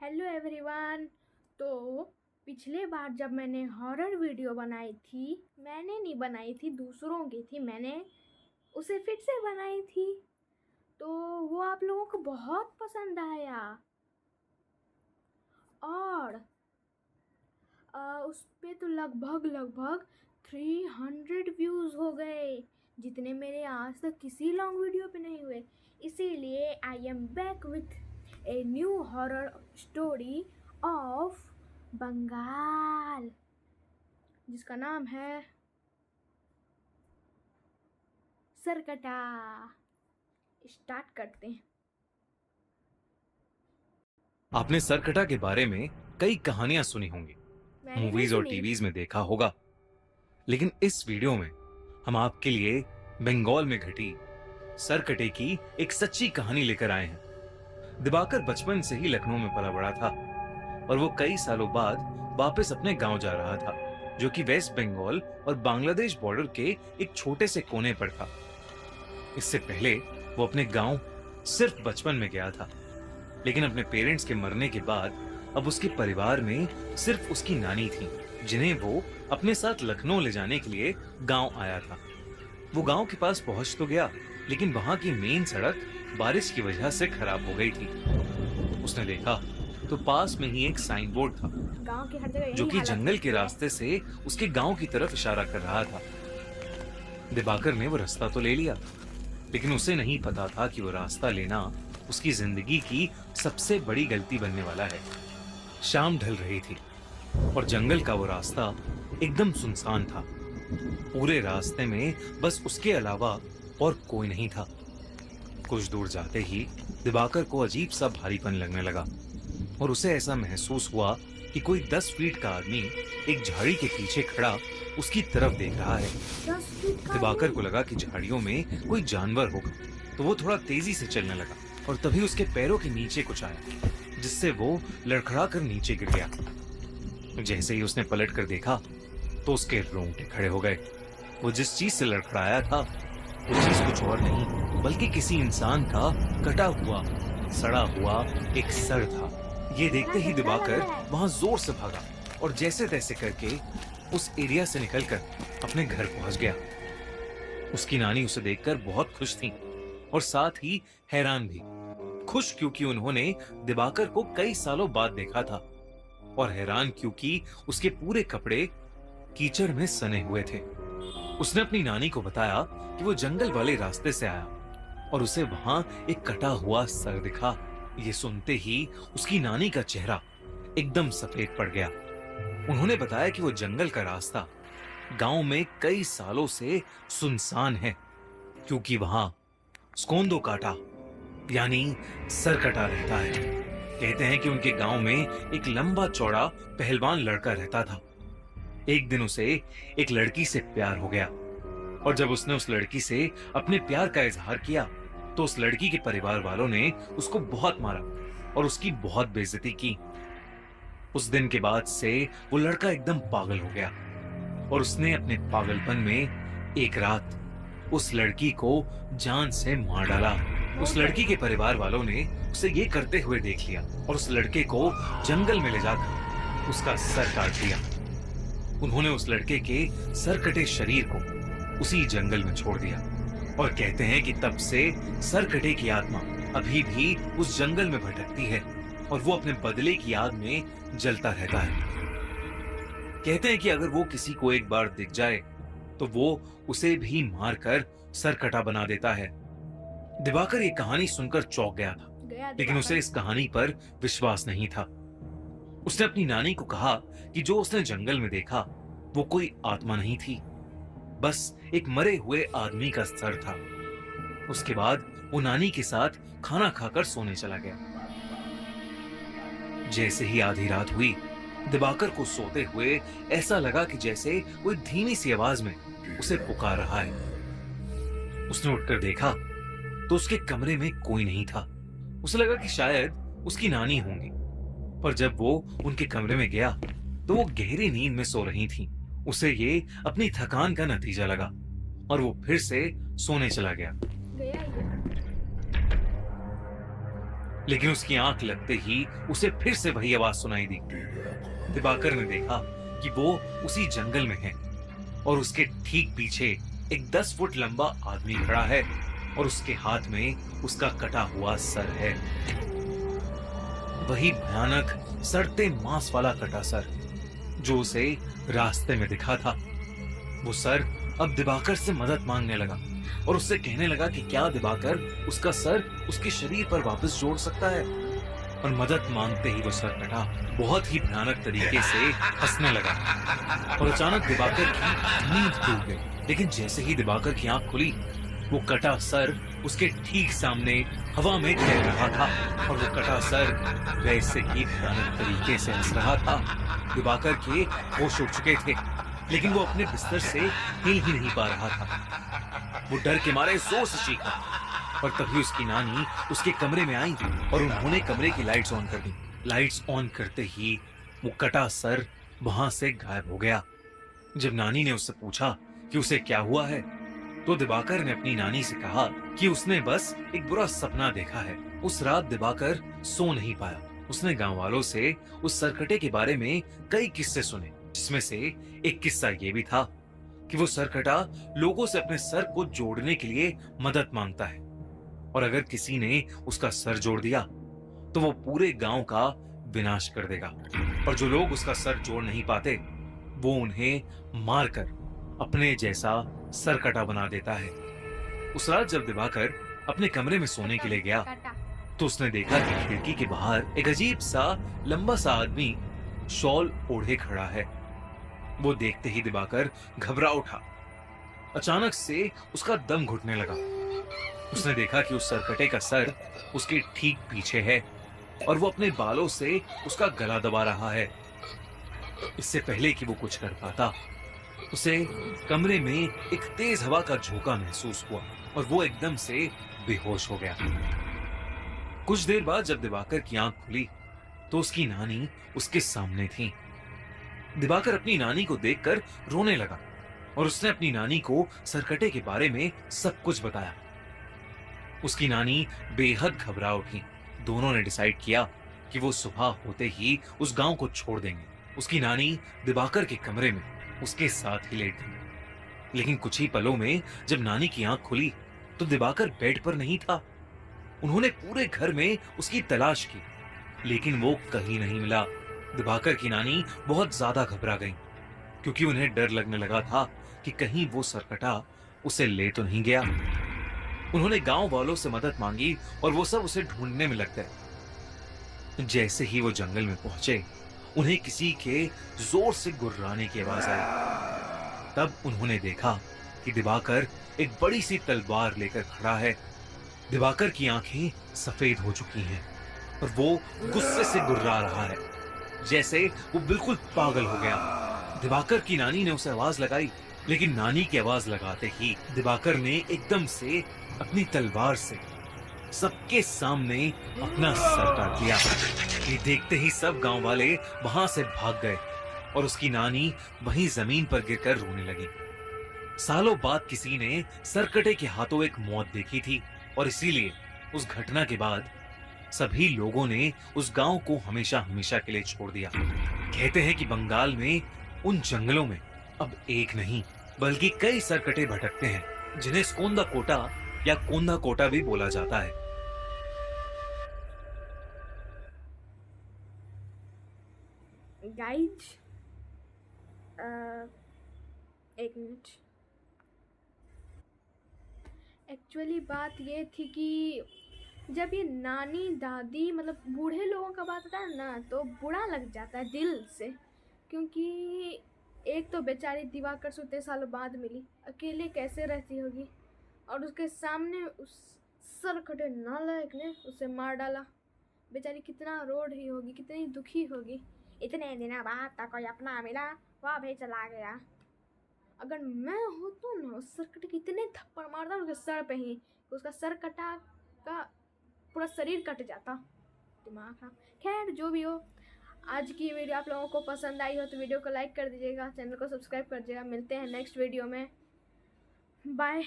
Hello everyone. तो पिछले बार जब मैंने हॉरर वीडियो बनाई थी, मैंने नहीं बनाई थी, दूसरों की थी, मैंने उसे फिर से बनाई थी। तो वो आप लोगों को बहुत पसंद आया और उस पे तो लगभग 300 व्यूज़ हो गए, जितने मेरे आज तक किसी लॉन्ग वीडियो पे नहीं हुए। इसीलिए I am back with a new horror story of Bengal, जिसका नाम है सरकटा। स्टार्ट करते हैं। आपने सरकटा के बारे में कई कहानियां सुनी होंगी, मैंने नहीं मूवीज और सुनी। टीवीज में देखा होगा, लेकिन इस वीडियो में हम आपके लिए बंगाल में घटी सरकटे की एक सच्ची कहानी लेकर आए हैं। दिवाकर बचपन से ही लखनऊ में पला बड़ा था और वो कई सालों बाद वापस अपने गांव जा रहा था, जो कि वेस्ट बंगाल और बांग्लादेश बॉर्डर के एक छोटे से कोने पर था। इससे पहले वो अपने गांव सिर्फ बचपन में गया था, लेकिन अपने पेरेंट्स के मरने के बाद अब उसके परिवार में सिर्फ उसकी नानी थी, जिन्हें वो अपने साथ लखनऊ ले जाने के लिए गांव आया था। वो गांव के पास पहुंच तो गया, लेकिन वहां की मेन सड़क बारिश की वजह से खराब हो गई थी। उसने देखा तो पास में ही एक साइन बोर्ड था, गांव की हर जगह जो यही कि हालत जंगल होती के है। रास्ते से उसके गांव की तरफ इशारा कर रहा था। दिवाकर ने वो रास्ता तो ले लिया, लेकिन उसे नहीं पता था कि वो रास्ता लेना उसकी जिंदगी की सबसे बड़ी गलती बनने वाला है। शाम ढल रही थी और जंगल का वो रास्ता एकदम सुनसान था। पूरे रास्ते में बस उसके अलावा और कोई नहीं था। कुछ दूर जाते ही दिवाकर को अजीब सा भारीपन लगने लगा और उसे ऐसा महसूस हुआ कि कोई 10 फीट का आदमी एक झाड़ी के पीछे खड़ा उसकी तरफ देख रहा है। 10 फीट का दिवाकर को लगा कि झाड़ियों में कोई जानवर होगा, तो वो थोड़ा तेजी से चलने लगा और तभी उसके पैरों के नीचे कुछ आया, जिससे वो लड़खड़ा कर नीचे गिर गया। जैसे ही उसने पलट कर देखा तो उसके रोंगटे खड़े हो गए। वो जिस चीज से लड़खड़ाया था वो चीज कुछ और नहीं बल्कि किसी इंसान का कटा हुआ सड़ा हुआ एक सर था। ये देखते ही दिवाकर वहां जोर से भागा और जैसे तैसे करके उस एरिया से निकलकर अपने घर पहुंच गया। उसकी नानी उसे देखकर बहुत खुश थी और साथ ही हैरान भी। खुश क्योंकि उन्होंने दिवाकर को कई सालों बाद देखा था, और हैरान क्योंकि उसके पूरे कपड़े कीचड़ में सने हुए थे। उसने अपनी नानी को बताया कि वो जंगल वाले रास्ते से आया और उसे वहां एक कटा हुआ सर दिखा। ये सुनते ही उसकी नानी का चेहरा एकदम सफेद पड़ गया। उन्होंने बताया कि वो जंगल का रास्ता गांव में कई सालों से सुनसान है, क्योंकि वहां स्कोंदो काटा यानी सरकटा रहता है। कहते हैं कि उनके गांव में एक लंबा चौड़ा पहलवान लड़का रहता था। एक दिन उसे एक लड़की से प्यार हो गया, और जब उसने उस लड़की से अपने प्यार का इजहार किया तो उस लड़की के परिवार वालों ने उसको बहुत मारा और उसकी बहुत बेइज्जती की। उस दिन के बाद से वो लड़का एकदम पागल हो गया और उसने अपने पागलपन में एक रात उस लड़की को जान से मार डाला। उस लड़की के परिवार वालों ने उसे ये करते हुए देख लिया और उस लड़के को जंगल में ले जाकर उसका सर काट दिया। उन्होंने उस लड़के के सरकटे शरीर को उसी जंगल में छोड़ दिया और कहते हैं कि तब से सरकटे की आत्मा अभी भी उस जंगल में भटकती है और वो अपने बदले की आग में जलता रहता है। कहते हैं कि अगर वो किसी को एक बार दिख जाए तो वो उसे भी मारकर सरकटा बना देता है। दिवाकर ये कहानी सुनकर चौंक गया था, लेकिन उसे इस कहानी पर विश्वास नहीं था। उसने अपनी नानी को कहा कि जो उसने जंगल में देखा वो कोई आत्मा नहीं थी, बस एक मरे हुए आदमी का सर था। उसके बाद वो नानी के साथ खाना खाकर सोने चला गया। जैसे ही आधी रात हुई, दिवाकर को सोते हुए ऐसा लगा कि जैसे कोई धीमी सी आवाज में उसे पुकार रहा है। उसने उठकर देखा तो उसके कमरे में कोई नहीं था। उसे लगा कि शायद उसकी नानी होंगी, पर जब वो उनके कमरे में गया तो वो गहरी नींद में सो रही थी। उसे ये अपनी थकान का नतीजा लगा और वो फिर से सोने चला गया। लेकिन उसकी आंख लगते ही उसे फिर से वही आवाज सुनाई दी। दिवाकर ने देखा कि वो उसी जंगल में है और उसके ठीक पीछे एक 10 फुट लंबा आदमी खड़ा है और उसके हाथ में उसका कटा हुआ सर है। वही भयानक सड़ते मांस वाला कटा सर जो उसे रास्ते में दिखा था। वो सर अब दिवाकर से मदद मांगने लगा और उससे कहने लगा कि क्या दिवाकर उसका सर उसके शरीर पर वापस जोड़ सकता है। और मदद मांगते ही वो सर कटा बहुत ही भयानक तरीके से हंसने लगा और अचानक दिवाकर की नींद टूट गई। लेकिन जैसे ही दिवाकर की आंख खुली वो कटा सर उसके ठीक सामने हवा में तैर रहा था और वो कटा सर वैसे ही भयानक तरीके से हंस रहा था। दिवाकर के होश उड़ चुके थे लेकिन वो अपने बिस्तर से हिल ही नहीं पा रहा था। वो डर के मारे जोर से चीखा और तभी उसकी नानी उसके कमरे में आई और उन्होंने कमरे की लाइट्स ऑन कर दी। लाइट्स ऑन करते ही वो कटा सर वहां से गायब हो गया। जब नानी ने उससे पूछा कि उसे क्या हुआ है तो दिवाकर ने अपनी नानी से कहा कि उसने बस एक बुरा सपना देखा है। उस रात दिवाकर सो नहीं पाया। उसने गांव वालों से उस सरकटे के बारे में कई किस्से सुने जिसमें से एक किस्सा ये भी था कि वो सरकटा लोगों से अपने सर को जोड़ने के लिए मदद मांगता है और अगर किसी ने उसका सर जोड़ दिया तो वो पूरे गांव का विनाश कर देगा और जो लोग उसका सर जोड़ नहीं पाते वो उन्हें मारकर अपने जैसा सरकटा बना देता है। उस रात जब दिवाकर अपने कमरे में सोने के लिए गया तो उसने देखा कि खिड़की के बाहर एक अजीब सा लंबा सा आदमी शॉल ओढ़े खड़ा है। वो देखते ही दिवाकर घबरा उठा। अचानक से उसका दम घुटने लगा। उसने देखा कि उस सरकटे का सर उसके ठीक पीछे है और वो अपने बालों से उसका गला दबा रहा है। इससे पहले कि वो कुछ कर पाता उसे कमरे में एक तेज हवा का झोंका महसूस हुआ और वो एकदम से बेहोश हो गया। कुछ देर बाद जब दिवाकर की आंख खुली तो उसकी नानी उसके सामने थी। दिवाकर अपनी नानी को देखकर रोने लगा और उसने अपनी नानी को सरकटे के बारे में सब कुछ बताया। उसकी नानी बेहद घबरा उठी। दोनों ने डिसाइड किया कि वो सुबह होते ही उस गांव को छोड़ देंगे। उसकी नानी दिवाकर के कमरे में उसके साथ ही लेट गई। लेकिन कुछ ही पलों में जब नानी की आंख खुली तो दिवाकर बेड पर नहीं था। उन्होंने पूरे घर में उसकी तलाश की लेकिन वो कहीं नहीं मिला। दिवाकर की नानी बहुत ज्यादा घबरा गई क्योंकि उन्हें डर लगने लगा था कि कहीं वो सरकटा उसे ले तो नहीं गया। उन्होंने गांव वालों से मदद मांगी और वो सब उसे ढूंढने में लग गए। जैसे ही वो जंगल में पहुंचे उन्हें किसी के जोर से गुर्राने की आवाज आई। तब उन्होंने देखा कि दिवाकर एक बड़ी सी तलवार लेकर खड़ा है। दिवाकर की आंखें सफेद हो चुकी हैं और वो गुस्से से गुर्रा रहा है जैसे वो बिल्कुल पागल हो गया। दिवाकर की नानी ने उसे आवाज लगाई लेकिन नानी की आवाज लगाते ही दिवाकर ने एकदम से अपनी तलवार से सबके सामने अपना सर काट दिया। ये देखते ही सब गांव वाले वहां से भाग गए और उसकी नानी वहीं जमीन पर गिरकर रोने लगी। सालों बाद किसी ने सरकटे के हाथों एक मौत देखी थी और इसीलिए उस घटना के बाद सभी लोगों ने उस गांव को हमेशा हमेशा के लिए छोड़ दिया। कहते हैं कि बंगाल में उन जंगलों में अब एक नहीं बल्कि कई सरकटे भटकते हैं जिन्हें स्कोंदा कोटा या कोंदा कोटा भी बोला जाता है। गाइज एक मिनट। एक्चुअली बात ये थी कि जब ये नानी दादी मतलब बूढ़े लोगों का बात होता है ना तो बुरा लग जाता है दिल से, क्योंकि एक तो बेचारी दिवाकर से उतने सालों बाद मिली, अकेले कैसे रहती होगी और उसके सामने उस सरकटे नालायक ने उसे मार डाला। बेचारी कितना रो रही होगी, कितनी दुखी होगी। इतने दिनों बाद तक कोई अपना मिला, वह भी चला गया। अगर मैं हो तो ना उस सरकटे के इतने थप्पड़ मारता उसके सर पे ही, उसका सर कटा का पूरा शरीर कट जाता। दिमाग खराब। खैर जो भी हो, आज की वीडियो आप लोगों को पसंद आई हो तो वीडियो को लाइक कर दीजिएगा, चैनल को सब्सक्राइब कर दीजिएगा। मिलते हैं नेक्स्ट वीडियो में। बाय।